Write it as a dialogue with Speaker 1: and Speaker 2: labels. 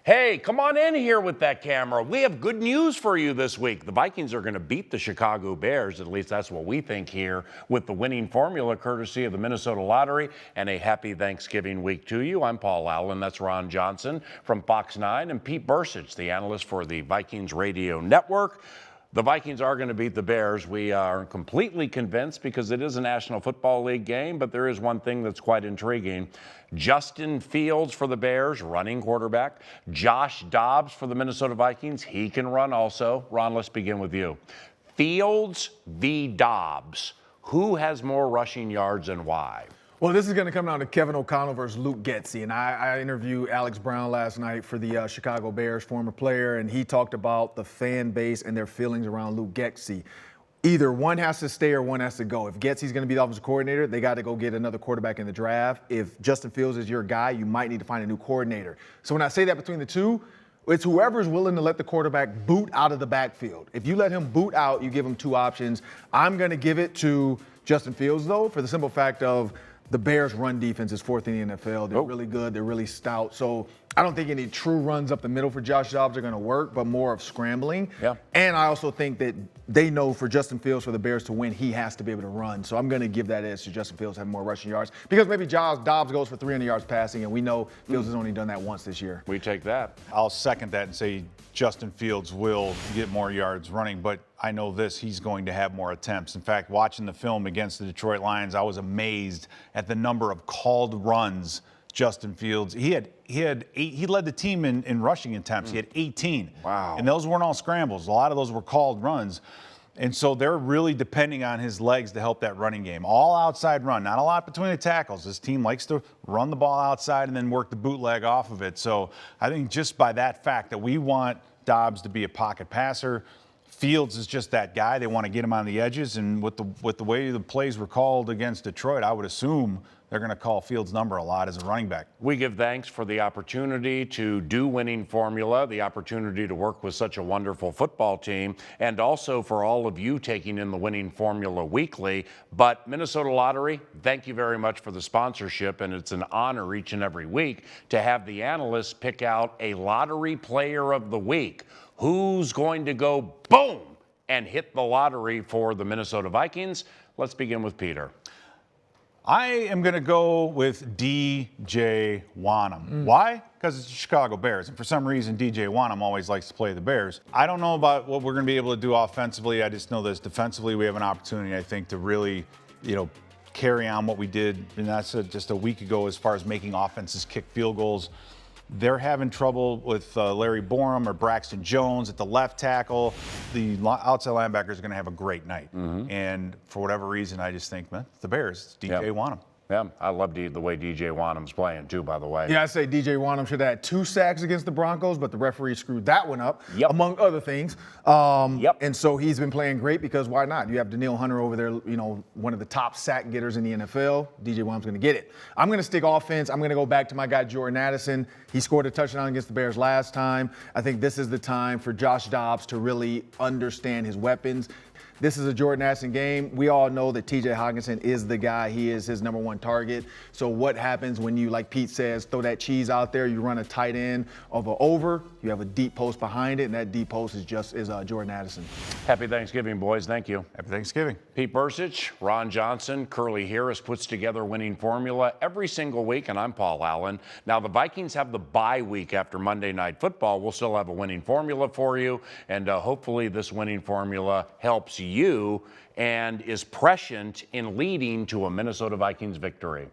Speaker 1: Hey, come on in here with that camera. We have good news for you this week. The Vikings are going to beat the Chicago Bears. At least that's what we think here with the winning formula courtesy of the Minnesota Lottery. And a happy Thanksgiving week to you. I'm Paul Allen. That's Ron Johnson from Fox 9 and Pete Bercich, the analyst for the Vikings Radio Network. The Vikings are going to beat the Bears. We are completely convinced because it is a National Football League game, but there is one thing that's quite intriguing. Justin Fields for the Bears, running quarterback. Josh Dobbs for the Minnesota Vikings. He can run also. Ron, let's begin with you. Fields v. Dobbs. Who has more rushing yards and why?
Speaker 2: Well, this is going to come down to Kevin O'Connell versus Luke Getsy. And I interviewed Alex Brown last night for the Chicago Bears, former player, and he talked about the fan base and their feelings around Luke Getsy. Either one has to stay or one has to go. If Getsy's going to be the offensive coordinator, they got to go get another quarterback in the draft. If Justin Fields is your guy, you might need to find a new coordinator. So when I say that between the two, it's whoever's willing to let the quarterback boot out of the backfield. If you let him boot out, you give him two options. I'm going to give it to Justin Fields, though, for the simple fact of the Bears' run defense is fourth in the NFL. They're really good. They're really stout. So I don't think any true runs up the middle for Josh Dobbs are going to work, but more of scrambling. Yeah. And I also think that they know for Justin Fields, for the Bears to win, he has to be able to run. So I'm going to give that edge to Justin Fields having more rushing yards because maybe Josh Dobbs goes for 300 yards passing, and we know Fields has only done that once this year.
Speaker 1: We take that.
Speaker 3: I'll second that and say Justin Fields will get more yards running, but I know this, he's going to have more attempts. In fact, watching the film against the Detroit Lions, I was amazed at the number of called runs Justin Fields. He led the team in rushing attempts. He had 18.
Speaker 1: Wow.
Speaker 3: And those weren't all scrambles. A lot of those were called runs. And so they're really depending on his legs to help that running game. All outside run, not a lot between the tackles. This team likes to run the ball outside and then work the bootleg off of it. So I think just by that fact that we want Dobbs to be a pocket passer, Fields is just that guy. They want to get him on the edges, and with the way the plays were called against Detroit, I would assume they're going to call Fields' number a lot as a running back.
Speaker 1: We give thanks for the opportunity to do winning formula, the opportunity to work with such a wonderful football team, and also for all of you taking in the winning formula weekly. But Minnesota Lottery, thank you very much for the sponsorship, and it's an honor each and every week to have the analysts pick out a lottery player of the week. Who's going to go boom and hit the lottery for the Minnesota Vikings? Let's begin with Peter.
Speaker 3: I am going to go with DJ Wanham. Why? Because it's the Chicago Bears. And for some reason, DJ Wanham always likes to play the Bears. I don't know about what we're going to be able to do offensively. I just know that defensively we have an opportunity, I think, to really, carry on what we did. And that's just a week ago as far as making offenses kick field goals. They're having trouble with Larry Borum or Braxton Jones at the left tackle. The outside linebacker is going to have a great night. And for whatever reason, I just think, man, the Bears, DJ Wanham.
Speaker 1: Yeah, I love the way DJ Wanham's playing, too, by the way.
Speaker 2: Yeah, I say DJ Wanham should have had 2 sacks against the Broncos, but the referee screwed that one up, among other things. And so he's been playing great because why not? You have Danielle Hunter over there, one of the top sack getters in the NFL. DJ Wanham's going to get it. I'm going to stick offense. I'm going to go back to my guy, Jordan Addison. He scored a touchdown against the Bears last time. I think this is the time for Josh Dobbs to really understand his weapons. This is a Jordan Addison game. We all know that TJ Hockenson is the guy. He is his number one target. So what happens when you, like Pete says, throw that cheese out there, you run a tight end of an over, you have a deep post behind it, and that deep post is Jordan Addison.
Speaker 1: Happy Thanksgiving, boys. Thank you.
Speaker 3: Happy Thanksgiving.
Speaker 1: Pete Bercich, Ron Johnson, Curly Harris puts together winning formula every single week, and I'm Paul Allen. Now, the Vikings have the bye week after Monday Night Football. We'll still have a winning formula for you, and hopefully this winning formula helps you and is prescient in leading to a Minnesota Vikings victory.